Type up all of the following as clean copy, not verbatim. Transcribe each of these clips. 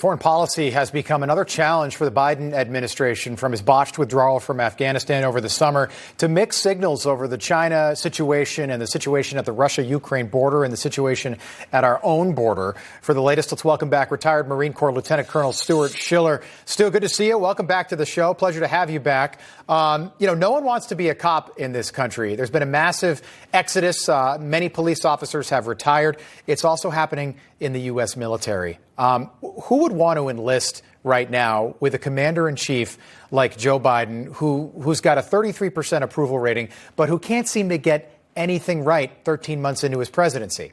Foreign policy has become another challenge for the Biden administration, from his botched withdrawal from Afghanistan over the summer to mixed signals over the China situation and the situation at the Russia-Ukraine border and the situation at our own border. For the latest, let's welcome back retired Marine Corps Lieutenant Colonel Stuart Scheller. Stu, good to see you. Welcome back to the show. Pleasure to have you back. No one wants to be a cop in this country. There's been a massive exodus. Many police officers have retired. It's also happening in the U.S. military. Who would want to enlist right now with a commander-in-chief like Joe Biden, who's got a 33% approval rating, but who can't seem to get anything right 13 months into his presidency?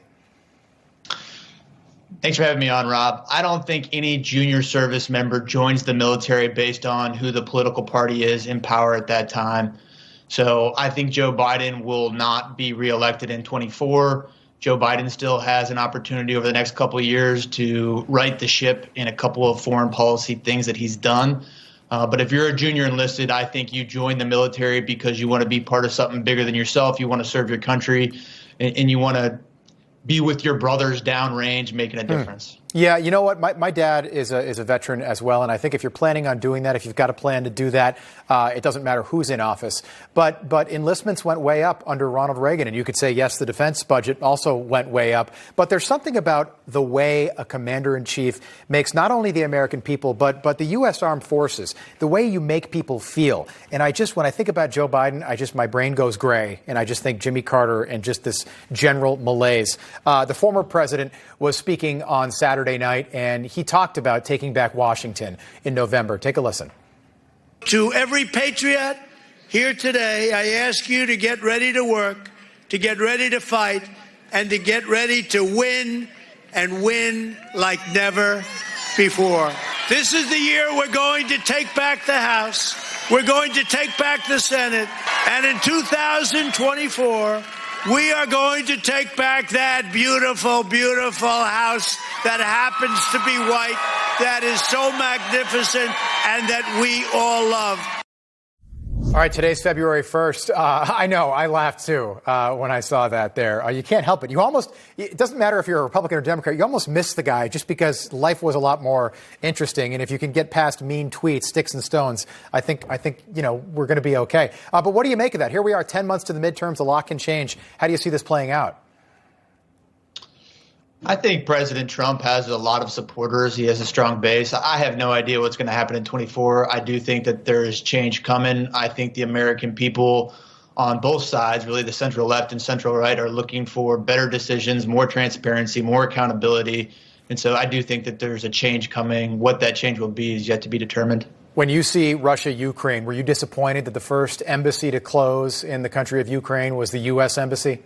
Thanks for having me on, Rob. I don't think any junior service member joins the military based on who the political party is in power at that time. So I think Joe Biden will not be reelected in 24. Joe Biden still has an opportunity over the next couple of years to right the ship in a couple of foreign policy things that he's done. But if you're a junior enlisted, I think you join the military because you want to be part of something bigger than yourself. You want to serve your country, and you want to be with your brothers downrange, making a difference. Yeah, you know what? My dad is a veteran as well, and I think if you're planning on doing that, if you've got a plan to do that, it doesn't matter who's in office. But enlistments went way up under Ronald Reagan, and you could say, yes, the defense budget also went way up. But there's something about the way a commander-in-chief makes not only the American people, but the U.S. Armed Forces, the way you make people feel. And when I think about Joe Biden, my brain goes gray, and I just think Jimmy Carter and just this general malaise. The former president was speaking on Saturday night, and he talked about taking back Washington in November. Take a listen. To every patriot here today, I ask you to get ready to work, to get ready to fight, and to get ready to win, and win like never before. This is the year we're going to take back the House. We're going to take back the Senate. And in 2024, we are going to take back that beautiful, beautiful house that happens to be white, that is so magnificent, and that we all love. All right, today's February 1st. I know, I laughed too when I saw that there. You can't help it. It doesn't matter if you're a Republican or Democrat, you almost miss the guy just because life was a lot more interesting. And if you can get past mean tweets, sticks and stones, I think we're going to be okay. But what do you make of that? Here we are 10 months to the midterms. A lot can change. How do you see this playing out? I think President Trump has a lot of supporters. He has a strong base. I have no idea what's going to happen in 24. I do think that there is change coming. I think the American people on both sides, really the central left and central right, are looking for better decisions, more transparency, more accountability. And so I do think that there's a change coming. What that change will be is yet to be determined. When you see Russia-Ukraine, were you disappointed that the first embassy to close in the country of Ukraine was the U.S. embassy?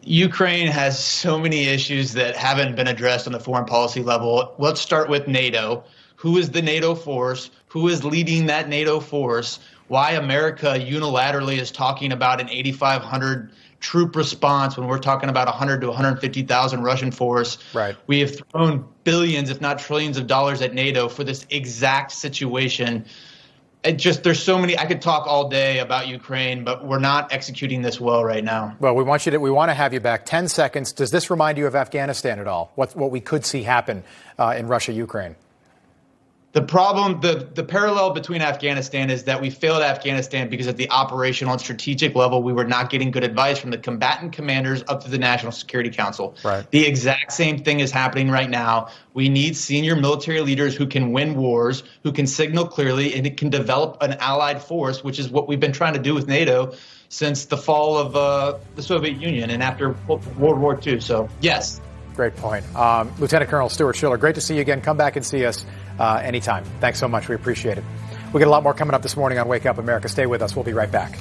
Ukraine has so many issues that haven't been addressed on the foreign policy level. Let's start with NATO. Who is the NATO force? Who is leading that NATO force? Why America unilaterally is talking about an 8,500 troop response when we're talking about 100 to 150,000 Russian force. Right. We have thrown billions, if not trillions of dollars at NATO for this exact situation. There's so many. I could talk all day about Ukraine, but we're not executing this well right now. Well, we want to have you back. 10 seconds. Does this remind you of Afghanistan at all? What we could see happen in Russia-Ukraine? The problem, the parallel between Afghanistan is that we failed Afghanistan because at the operational and strategic level, we were not getting good advice from the combatant commanders up to the National Security Council. Right. The exact same thing is happening right now. We need senior military leaders who can win wars, who can signal clearly, and it can develop an allied force, which is what we've been trying to do with NATO since the fall of the Soviet Union and after World War II. So, yes. Great point. Lieutenant Colonel Stuart Scheller, great to see you again. Come back and see us anytime. Thanks so much. We appreciate it. We got a lot more coming up this morning on Wake Up America. Stay with us. We'll be right back.